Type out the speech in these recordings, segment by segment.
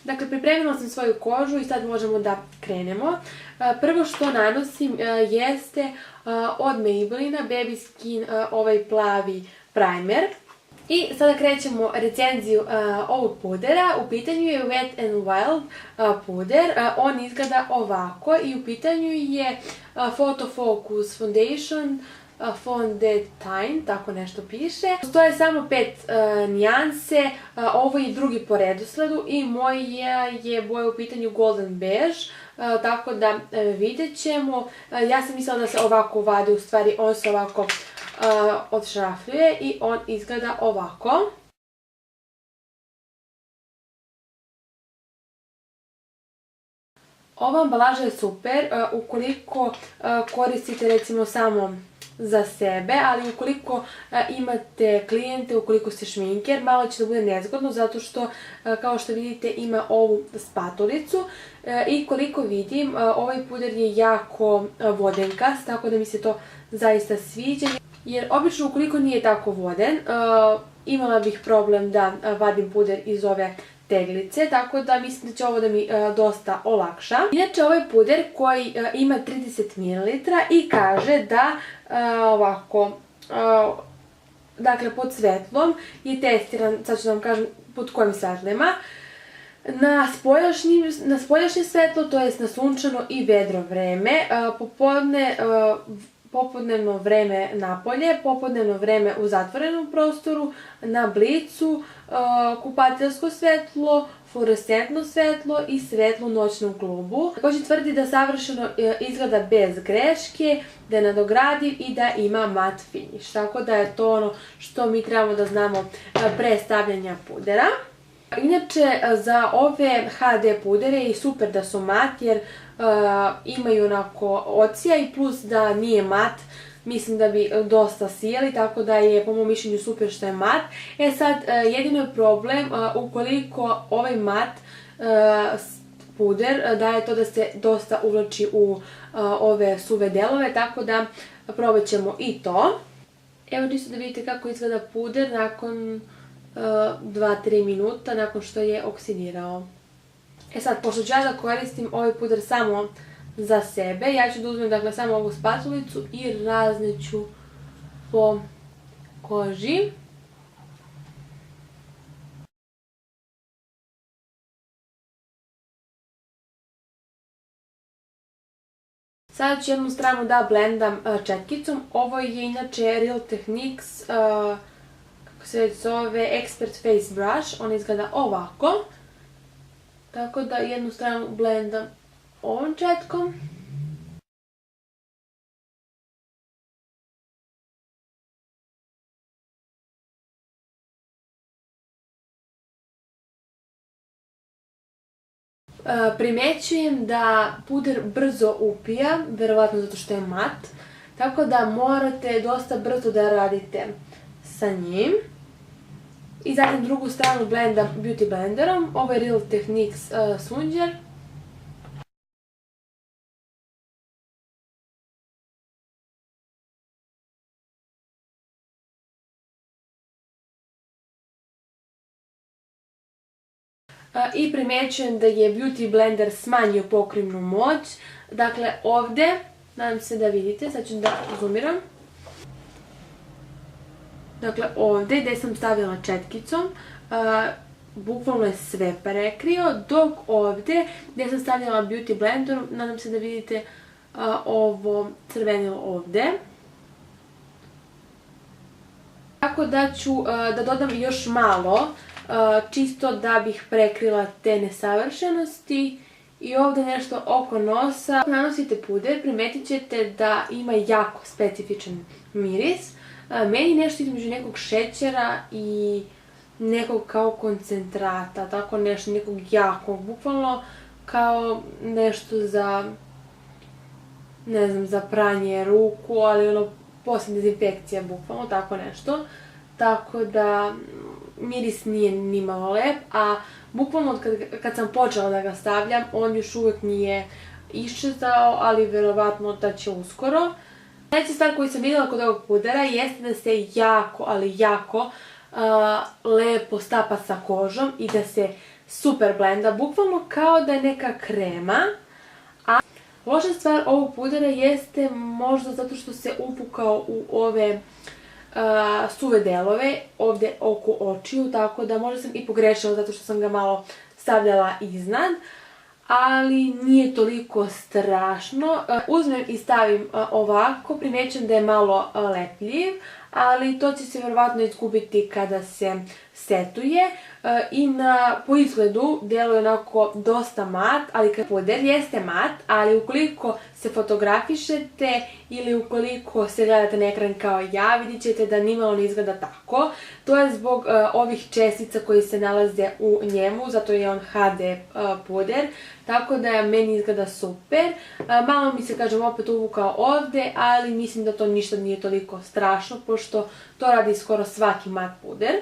Dakle, pripremila sam svoju kožu i sad možemo da krenemo. Prvo što nanosim jeste od Maybellina Baby Skin ovaj plavi primer. I sada krećemo recenziju ovog pudera. U pitanju je Wet n Wild puder. On izgleda ovako i u pitanju je Photo Focus Foundation Fondant, tako nešto piše. Postoje samo 5 nijanse, ovo je drugi po redosledu i moja je boja u pitanju Golden Beige, tako da vidjet ćemo. Ja sam mislila da se ovako vadi, u stvari on se ovako odšrafljuje i on izgleda ovako. Ova ambalaža je super ukoliko koristite recimo samo za sebe, ali ukoliko imate klijente, ukoliko ste šminker, malo će da bude nezgodno zato što, kao što vidite, ima ovu spatulicu i koliko vidim, ovaj puder je jako vodenkast, tako da mi se to zaista sviđa. Jer obično ukoliko nije tako voden, imala bih problem da vadim puder iz ove teglice, tako da mislim da će ovo da mi dosta olakša. Inače, ovaj puder koji ima 30 ml i kaže da ovako, dakle pod svetlom je testiran, sad ću da vam kažem pod kojim svetlima, na spoljašnje svetlo, to jest na sunčano i vedro vreme, popodnevno vreme napolje, popodnevno vreme u zatvorenom prostoru, na blicu, kupateljsko svetlo, fluorescentno svetlo i svetlo u noćnom klubu. Također tvrdi da savršeno izgleda bez greške, da je nadogradiv i da ima mat finish. Tako da je to ono što mi trebamo da znamo pre stavljanja pudera. Inače, za ove HD pudere je super da su mat jer imaju onako ocija i plus da nije mat, mislim da bi dosta sijeli, tako da je po mom mišljenju super što je mat. E sad, jedino je problem ukoliko ovaj mat puder daje to da se dosta uvlači u ove suve delove, tako da probat ćemo i to. Evo čisto da vidite kako izgleda puder nakon 2-3 minuta nakon što je oksidirao. E sad, pošto ću ja da koristim ovaj puder samo za sebe, ja ću da uzmem dakle samo ovu spatulicu i razneću po koži. Sada ću jednu stranu da blendam četkicom. Ovo je inače Real Techniques, kako se već zove, Expert Face Brush. On izgleda ovako. Tako da jednu stranu blendam ovom četkom. Primećujem da puder brzo upija, verovatno zato što je mat, tako da morate dosta brzo da radite sa njim. I zatim drugu stranu blendam Beauty Blenderom, ovo je Real Techniques Smunger. I primećujem da je Beauty Blender smanjio pokrivnu moć. Dakle, ovde, nadam se da vidite, sad ću da zoomiram. Dakle, ovde gde sam stavila četkicom, bukvalno je sve prekrio, dok ovde gde sam stavljala Beauty Blenderom, nadam se da vidite ovo crvenilo ovde. Tako da ću da dodam još malo, čisto da bih prekrila te nesavršenosti. I ovde nešto oko nosa. Ako nanosite puder, primetit ćete da ima jako specifičan miris. Meni nešto između nekog šećera i nekog kao koncentrata, tako nešto, nekog jakog, bukvalno kao nešto za, ne znam, za pranje ruku, ali ono, posle dezinfekcija, bukvalno, tako nešto. Tako da miris nije nimalo lep, a bukvalno kad sam počela da ga stavljam, on još uvek nije iščezao, ali verovatno da će uskoro. Sljedeća stvar koju sam vidjela kod ovog pudera jeste da se jako, ali jako lepo stapa sa kožom i da se super blenda, bukvalno kao da je neka krema. A loša stvar ovog pudera jeste možda zato što se ufukao u ove suve delove, ovde oko očiju, tako da možda sam i pogrešila zato što sam ga malo stavljala iznad, ali nije toliko strašno. Uzmem i stavim ovako, primećujem da je malo lepljiv, ali to će se vjerovatno izgubiti kada se setuje i po izgledu deluje onako dosta mat, ali puder jeste mat, ali ukoliko se fotografišete ili ukoliko se gledate na ekran kao ja, vidit ćete da nimalo ne izgleda tako. To je zbog ovih čestica koji se nalaze u njemu, zato je on HD puder, tako da meni izgleda super. Malo mi se, kažem, opet uvukao ovde, ali mislim da to ništa nije toliko strašno, pošto to radi skoro svaki mat puder.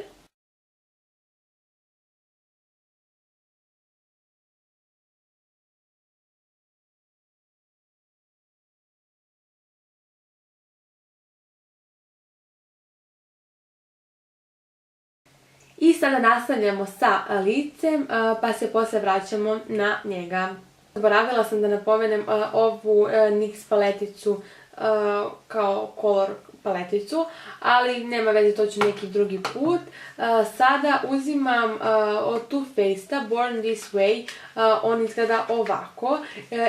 I sada nastavljamo sa licem, pa se posle vraćamo na njega. Zaboravila sam da napomenem ovu NYX paleticu kao color paleticu, ali nema veze, to ću neki drugi put. Sada uzimam od Too Faced-a Born This Way, on izgleda ovako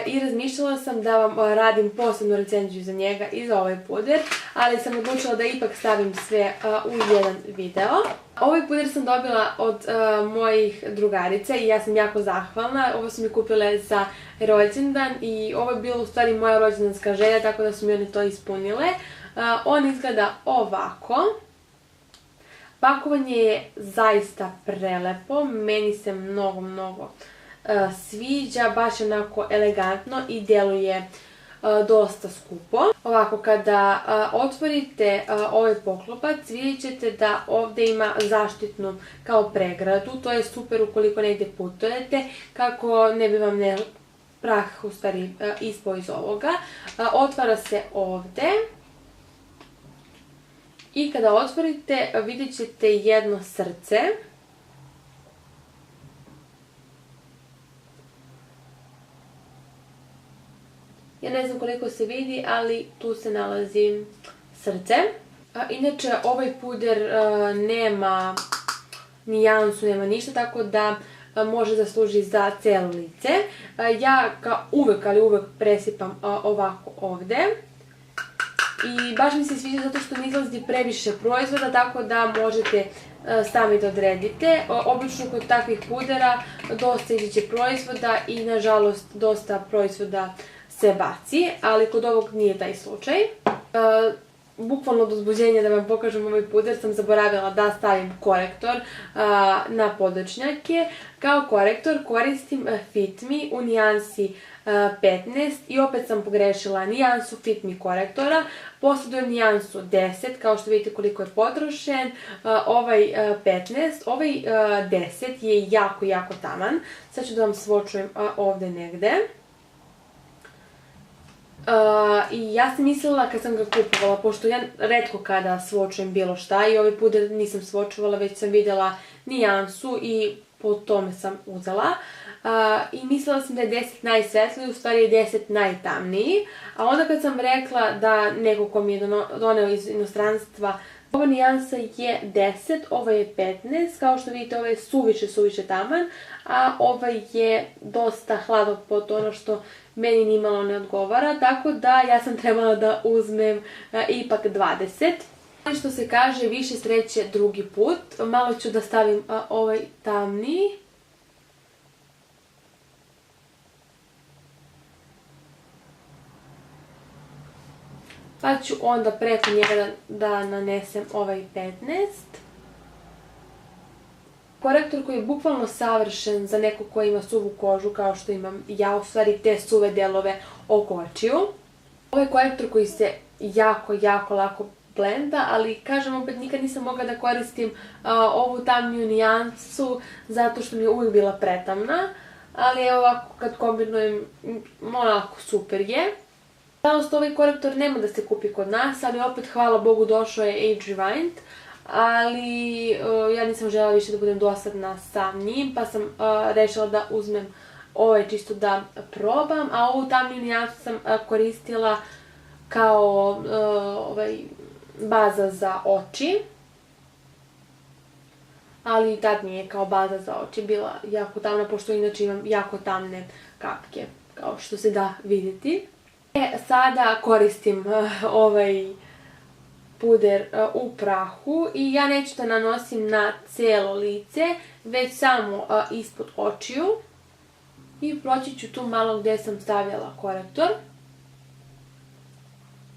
i razmišljala sam da vam radim posebnu recenziju za njega i za ovaj puder, ali sam odlučila da ipak stavim sve u jedan video. Ovaj puder sam dobila od mojih drugarica i ja sam jako zahvalna. Ovo su mi kupile za rođendan i ovo je bila u stvari moja rođendanska želja, tako da su mi one to ispunile. On izgleda ovako. Pakovanje je zaista prelepo, meni se mnogo sviđa, baš onako elegantno i deluje dosta skupo. Ovako, kada otvorite ovaj poklopac, vidjet ćete da ovde ima zaštitnu kao pregradu. To je super ukoliko negde putujete, kako ne bi vam prah u stvari ispao iz ovoga. Otvara se ovde. I kada otvorite, vidjet ćete jedno srce. Ja ne znam koliko se vidi, ali tu se nalazi srce. Inače, ovaj puder nema nijansu, nema ništa, tako da može da služi za celo lice. Ja uvek, ali uvek presipam ovako ovde. I baš mi se sviđa zato što ne izlazi previše proizvoda, tako da možete sami da odredite. Obično kod takvih pudera dosta izađe proizvoda i nažalost dosta proizvoda se baci, ali kod ovog nije taj slučaj. Bukvalno od uzbuđenja da vam pokažem ovaj puder sam zaboravila da stavim korektor na podočnjake. Kao korektor koristim Fit Me u nijansi 15 i opet sam pogrešila nijansu Fit Me korektora. Posledujem nijansu 10, kao što vidite koliko je potrošen, ovaj 15, ovaj 10 je jako taman. Sad ću da vam svočujem ovde negde. I ja sam mislila kad sam ga kupovala, pošto ja retko kada svočujem bilo šta i ovaj puder nisam svočuvala, već sam vidjela nijansu i po tome sam uzela. I mislila sam da je 10 najsvetliji, u stvari je 10 najtamniji. A onda kad sam rekla da neko ko mi je doneo iz inostranstva, ova nijansa je 10, ova je 15, kao što vidite ovaj je suviše taman, a ovaj je dosta hladnog potona što meni nimalo ne odgovara, tako da ja sam trebala da uzmem ipak 20. Što se kaže, više sreće drugi put. Malo ću da stavim ovaj tamniji. Pa ću onda preko njega da nanesem ovaj 15. Korektor koji je bukvalno savršen za nekog ko ima suvu kožu kao što imam ja, u stvari te suve delove oko očiju. Ovo je korektor koji se jako lako blenda, ali kažem opet nikad nisam mogla da koristim ovu tamniju nijansu zato što mi je uvijek bila pretamna, ali evo ovako kad kombinujem onako super je. Nažalost, ovaj korektor nema da se kupi kod nas, ali opet hvala Bogu došao je Age Rewind. ali ja nisam željela više da budem dosadna sa njim, pa sam rešila da uzmem ovaj čisto da probam, a ovu tamniju nijansu sam koristila kao baza za oči. Ali i tad nije kao baza za oči bila jako tamna, pošto inače imam jako tamne kapke, kao što se da vidjeti. Sada koristim ovaj puder u prahu i ja neću da nanosim na cijelo lice, već samo ispod očiju. I proći ću tu malo gdje sam stavljala korektor.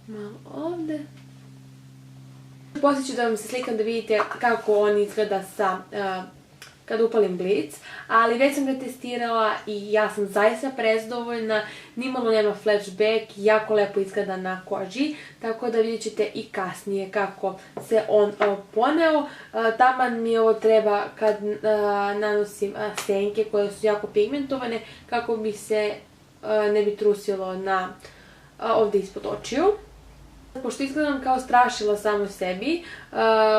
Malo ovdje. Poslije ću da vam se slikam da vidite kako on izgleda kad upalim blic, ali već sam ga testirala i ja sam zaista prezadovoljna, nimalo nema flashback, jako lepo izgleda na koži, tako da vidjet ćete i kasnije kako se on poneo. Taman mi ovo treba kad nanosim senke koje su jako pigmentovane, kako bi se ne bi trusilo ovdje ispod očiju. Pošto izgledam kao strašila samo sebi,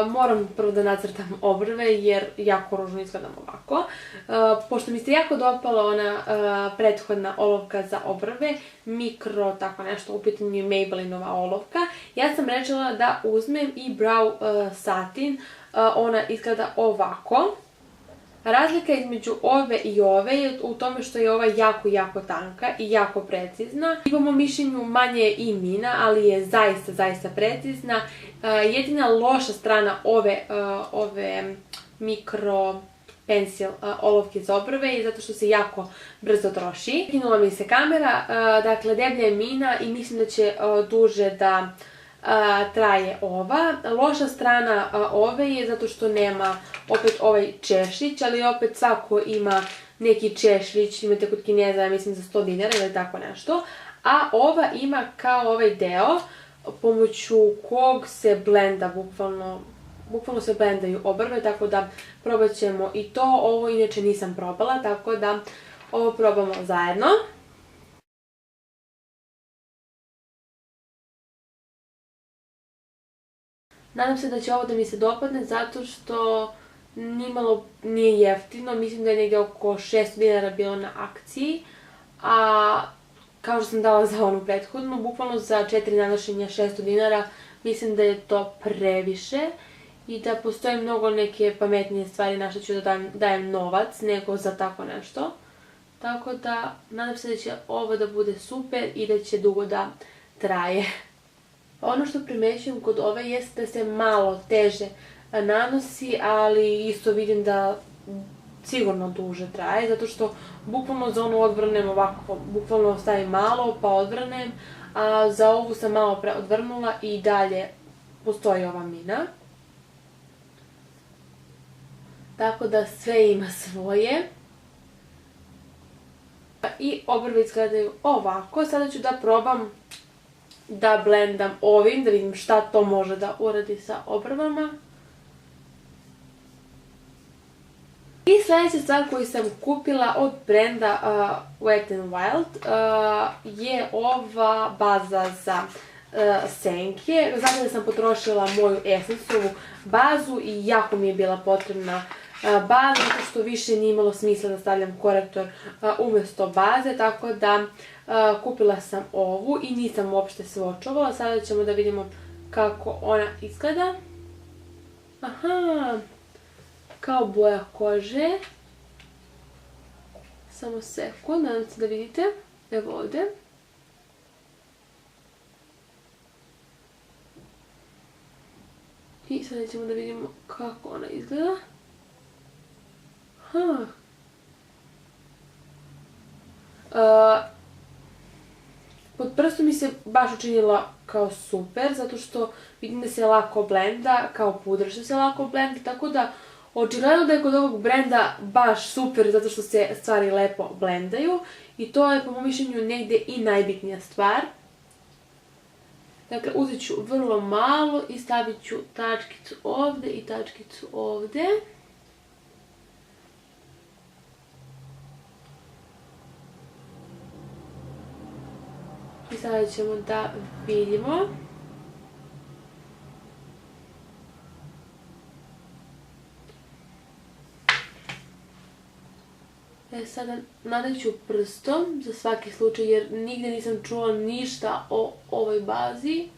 moram prvo da nacrtam obrve jer jako ružno izgledam ovako. Pošto mi se jako dopala ona prethodna olovka za obrve, mikro tako nešto, u pitanju je Maybellinova olovka, ja sam rešila da uzmem i Brow Satin, ona izgleda ovako. Razlika između ove i ove je u tome što je ova jako tanka i jako precizna. I po mom mišljenju manje je i mina, ali je zaista precizna. Jedina loša strana ove mikro pencil olovke za obrve je zato što se jako brzo troši. Kinula mi se kamera, dakle deblja je mina i mislim da će duže da traje ova. Loša strana ove je zato što nema opet ovaj češljić, ali opet svako ima neki češljić, imate kod Kineza, ja mislim za 100 dinara ili tako nešto. A ova ima kao ovaj deo pomoću kog se blenda, bukvalno se blendaju obrve, tako da probat ćemo i to. Ovo inače nisam probala, tako da ovo probamo zajedno. Nadam se da će ovo da mi se dopadne zato što nimalo nije jeftino, mislim da je negdje oko 600 dinara bilo na akciji, a kao što sam dala za onu prethodnu, bukvalno za 4 nanošenja 600 dinara, mislim da je to previše i da postoje mnogo neke pametnije stvari na što ću da dajem novac nego za tako nešto. Tako da nadam se da će ovo da bude super i da će dugo da traje. Ono što primećujem kod ove jeste da se malo teže nanosi, ali isto vidim da sigurno duže traje, zato što bukvalno za onu odvrnem ovako, bukvalno stavim malo pa odvrnem, a za ovu sam malo odvrnula i dalje postoji ova mina. Tako da sve ima svoje. I obrve izgledaju ovako. Sada ću da probam da blendam ovim, da vidim šta to može da uradi sa obrvama. I sljedeća stvar koju sam kupila od brenda Wet n Wild je ova baza za senke. Zato da sam potrošila moju Essenceovu bazu i jako mi je bila potrebna baza, zato što više nije imalo smisla da stavljam korektor umjesto baze, tako da kupila sam ovu i nisam uopšte svočovala. Sada ćemo da vidimo kako ona izgleda. Aha, kao boja kože. Samo sekund, nadam se da vidite. Evo ovdje. I sada ćemo da vidimo kako ona izgleda. Pod prstom mi se baš učinila kao super, zato što vidim da se lako blenda, kao pudra što se lako blenda, tako da očigledno da je kod ovog brenda baš super, zato što se stvari lepo blendaju i to je po mom mišljenju negdje i najbitnija stvar. Dakle, uzet ću vrlo malo i stavit ću tačkicu ovdje i tačkicu ovdje. I sada ćemo da vidimo. Sada nadeću prstom za svaki slučaj jer nigde nisam čula ništa o ovoj bazi.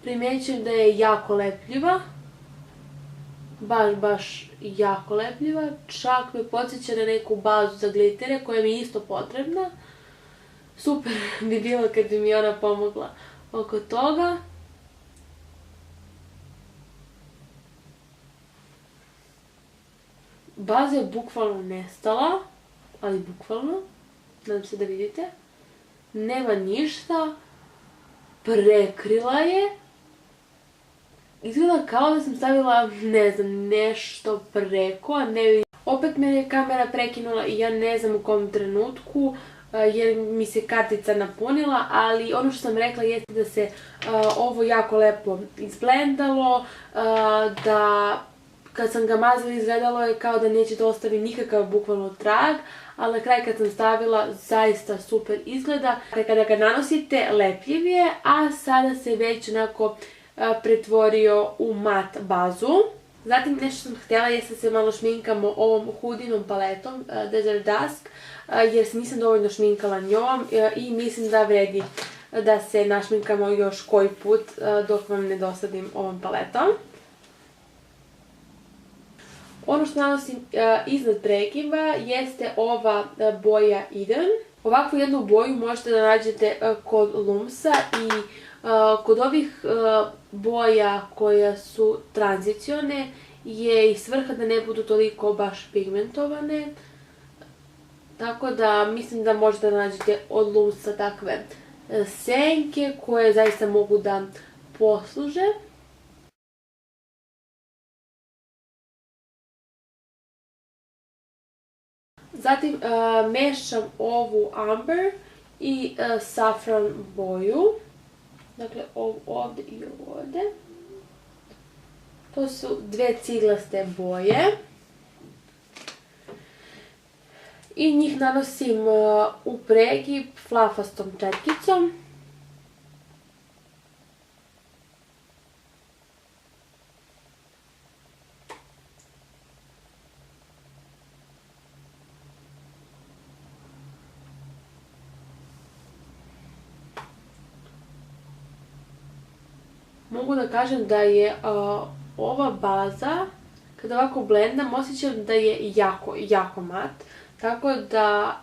Primećujem da je jako lepljiva. Baš jako lepljiva. Čak me podsjeća na neku bazu za glitere koja mi je isto potrebna. Super bi bilo kad bi mi ona pomogla oko toga. Baza je bukvalno nestala, ali bukvalno, nadam se da vidite. Nema ništa, prekrila je. Izgleda kao da sam stavila, ne znam, nešto preko, a ne vidim. Opet me je kamera prekinula i ja ne znam u kom trenutku, jer mi se kartica napunila, ali ono što sam rekla jeste da se ovo jako lepo izblendalo, da kad sam ga mazala izgledalo je kao da neće da ostavi nikakav bukvalno trag, ali na kraj kad sam stavila zaista super izgleda. Kada ga nanosite lepljiv je, a sada se već onako pretvorio u mat bazu. Zatim nešto sam htjela jeste da se malo šminkamo ovom hudinom paletom Desert Dusk, jer se nisam dovoljno šminkala njom i mislim da vredi da se našminkamo još koji put dok vam ne dosadim ovom paletom. Ono što nanosim iznad pregiva jeste ova boja Eden. Ovakvu jednu boju možete da nađete kod Lumsa i kod ovih boja koja su tranzicione je i svrha da ne budu toliko baš pigmentovane. Tako da mislim da možete da nađete od Lumsa takve senke koje zaista mogu da posluže. Zatim mešam ovu Amber i Saffron boju. Dakle, ovdje i ovdje. To su dve ciglaste boje. I njih nanosim u pregib flafastom četkicom. Mogu da kažem da je ova baza, kada ovako blendam, osjećam da je jako mat. Tako da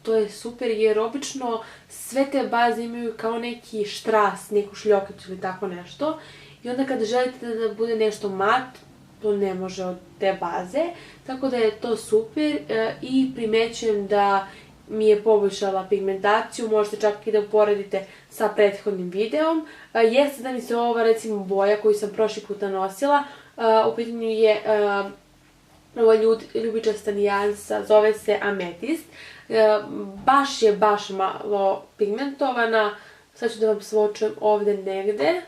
to je super jer obično sve te baze imaju kao neki štras, neku šljokicu ili tako nešto. I onda kada želite da bude nešto mat, to ne može od te baze. Tako da je to super i primećujem da mi je poboljšala pigmentaciju, možete čak i da uporedite sa prethodnim videom. Jeste da mi se ova recimo boja koju sam prošli put nanosila, u pitanju je ova ljubičasta nijansa, zove se Ametist. Baš malo pigmentovana, sad ću da vam svočujem ovdje negde.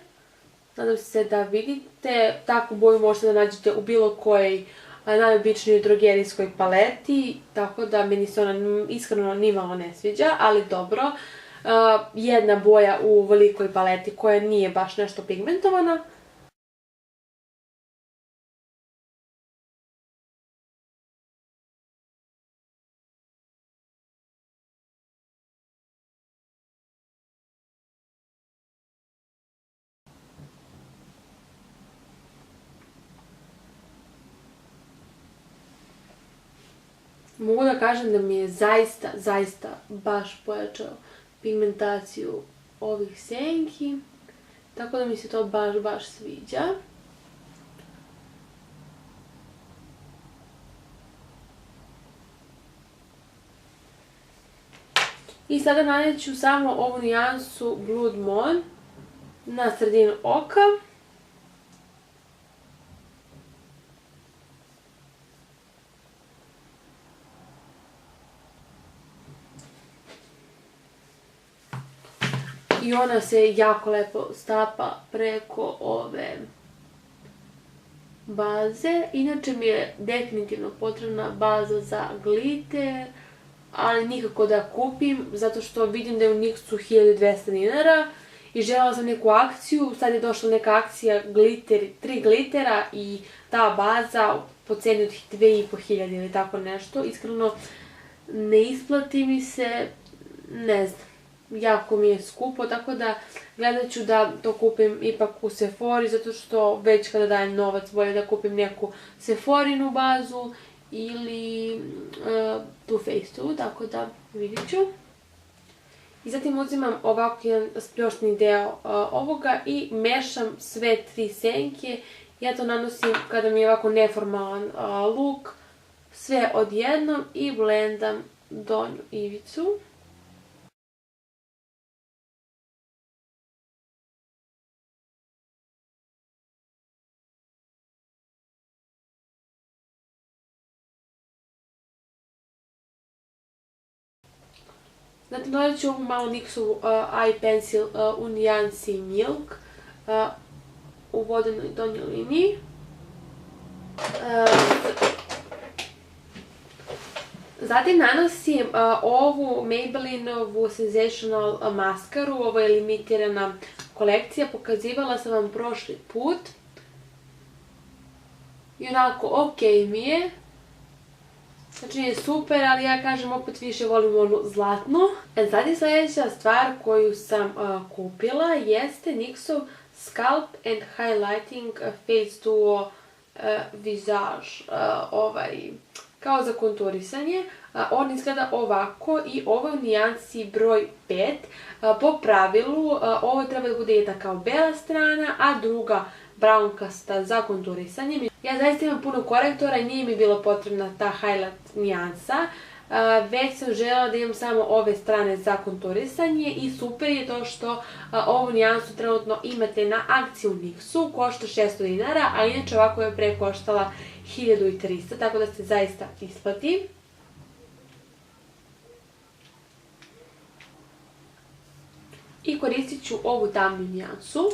Nadam se da vidite, takvu boju možete da nađete u bilo kojoj najobičnijoj drogerijskoj paleti, tako da meni se ona iskreno nimalo ne sviđa, ali dobro. Jedna boja u velikoj paleti koja nije baš nešto pigmentovana. Mogu da kažem da mi je zaista baš pojačao pigmentaciju ovih senki. Tako da mi se to baš sviđa. I sada naneću samo ovu nijansu Blood Moon na sredinu oka. I ona se jako lepo stapa preko ove baze. Inače mi je definitivno potrebna baza za gliter, ali nikako da kupim, zato što vidim da je u Nixu 1200 dinara i željela sam neku akciju, sad je došla neka akcija glitter, 3 glitera i ta baza po ceni od 2500 ili tako nešto. Iskreno ne isplati mi se, ne znam, jako mi je skupo, tako da gledat ću da to kupim ipak u Sephori, zato što već kada dajem novac bolje da kupim neku Sephorinu bazu ili Too Faced, tako da vidit ću. I zatim uzimam ovako jedan spljošni deo ovoga i mešam sve 3 senke. Ja to nanosim kada mi je ovako neformalan look, sve odjednom i blendam donju ivicu. Zatim dodat ću ovu malo NYX-ovu Eye Pencil u nijansi Milk u vodenoj donjoj liniji. Zatim nanosim ovu Maybellinovu Sensational maskaru, ovo je limitirana kolekcija, pokazivala sam vam prošli put. I onako ok mi je. Znači je super, ali ja kažem opet više volim onu zlatnu. Zatim sljedeća stvar koju sam kupila jeste NYX-ov Sculpt and Highlighting Face Duo Visage, kao za konturisanje. On izgleda ovako i ovo je u nijansi broj 5. Po pravilu ovo treba da bude jedna kao bela strana, a druga brownkasta za konturisanje. Ja zaista imam puno korektora i nije mi bila potrebna ta highlight nijansa, već sam željela da imam samo ove strane za konturisanje i super je to što ovu nijansu trenutno imate na akciji u NYX-u, košta 600 dinara, a inače ovako je pre koštala 1300, tako da se zaista isplati. I koristit ću ovu tamnu nijansu.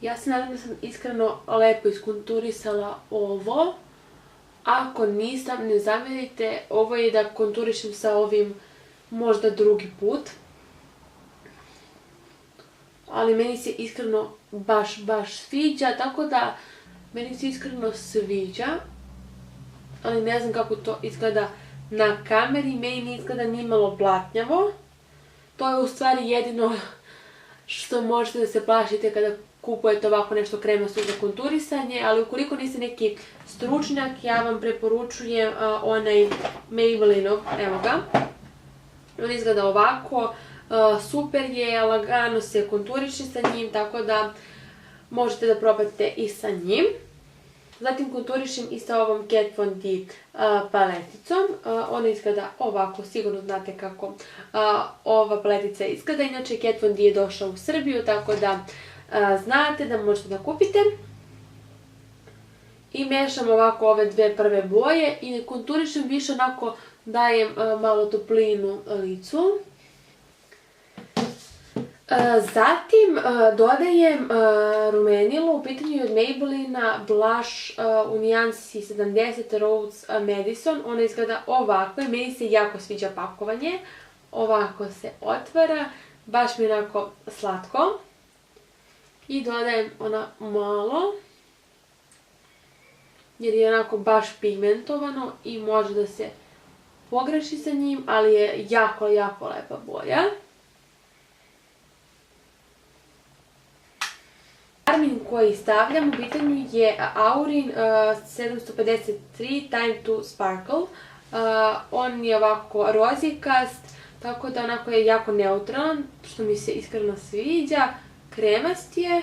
Ja se nadam da sam iskreno lepo iskonturisala ovo. Ako nisam, ne zamerite, ovo je da konturišem sa ovim možda drugi put. Ali meni se iskreno baš sviđa, tako da meni se iskreno sviđa. Ali ne znam kako to izgleda na kameri, meni ne izgleda nimalo blatnjavo. To je u stvari jedino što možete da se plašite kada kupujete ovako nešto kremasto za konturisanje, ali ukoliko niste neki stručnjak, ja vam preporučujem onaj Maybellinov, evo ga. On izgleda ovako, super je, lagano se konturiše sa njim, tako da možete da probate i sa njim. Zatim konturišem i sa ovom Kat Von D paleticom. Ona izgleda ovako, sigurno znate kako ova paletica izgleda. Inače, Kat Von D je došao u Srbiju, tako da znate da možete da kupite. I mešam ovako ove dve prve boje i ne konturišem više, onako dajem malo toplinu licu. Zatim dodajem rumenilo, u pitanju je od Maybellina blush u nijansi 70 Rose Madison. Ona izgleda ovako i meni se jako sviđa pakovanje. Ovako se otvara, baš mi je onako slatko. I dodajem ona malo, jer je onako baš pigmentovano i može da se pogreši sa njim, ali je jako lepa boja. Karmin koji stavljam u pitanju je Aurin 753 Time to Sparkle. On je ovako rozikast, tako da onako je jako neutralan, što mi se iskreno sviđa. Kremast je.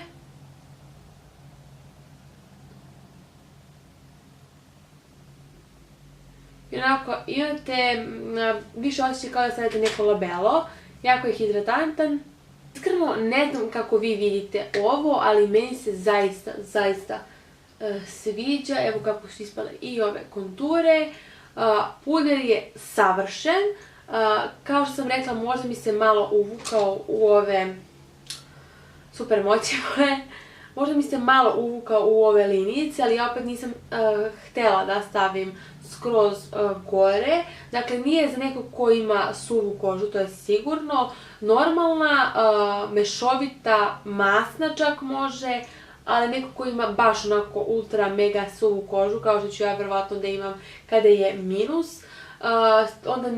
I onako imate više osjećaj kao da stavite neko labelo, jako je hidratantan. Iskreno ne znam kako vi vidite ovo, ali meni se zaista sviđa. Evo kako su ispale i ove konture. Puder je savršen. Kao što sam rekla, možda mi se malo uvukao u ove super moći moje. Možda mi se malo uvukao u ove linijice, ali ja opet nisam htjela da stavim skroz gore. Dakle, nije za nekog ko ima suvu kožu, to je sigurno. Normalna, mešovita, masna čak može, ali neko ko ima baš onako ultra mega suvu kožu, kao što ću ja verovatno da imam kada je minus, onda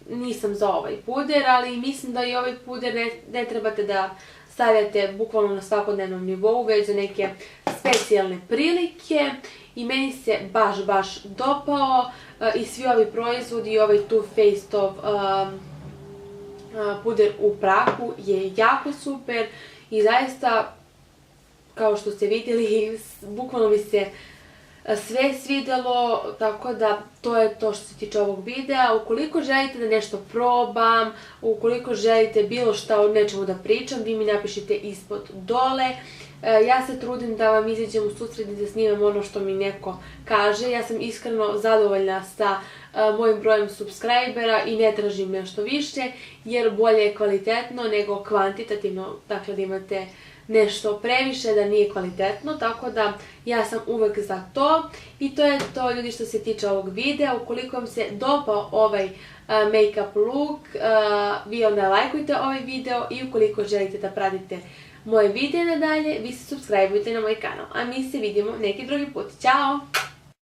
nisam za ovaj puder, ali mislim da i ovaj puder ne trebate da stavljate bukvalno na svakodnevnom nivou, već za neke specijalne prilike. I meni se baš dopao i svi ovi proizvodi i ovaj Too Faced puder u prahu je jako super i zaista, kao što ste vidjeli, bukvalno mi se sve svidjelo, tako da to je to što se tiče ovog videa. Ukoliko želite da nešto probam, ukoliko želite bilo šta o nečemu da pričam, vi mi napišite ispod dole. Ja se trudim da vam izađem u susret i da snimam ono što mi neko kaže. Ja sam iskreno zadovoljna sa mojim brojem subscribera i ne tražim nešto više, jer bolje je kvalitetno nego kvantitativno, dakle da imate nešto previše, da nije kvalitetno, tako da ja sam uvek za to. I to je to, ljudi, što se tiče ovog videa. Ukoliko vam se dopao ovaj make-up look, vi onda lajkujte ovaj video i ukoliko želite da pratite moje videe nadalje, vi se subscribeujte na moj kanal. A mi se vidimo neki drugi put. Ćao!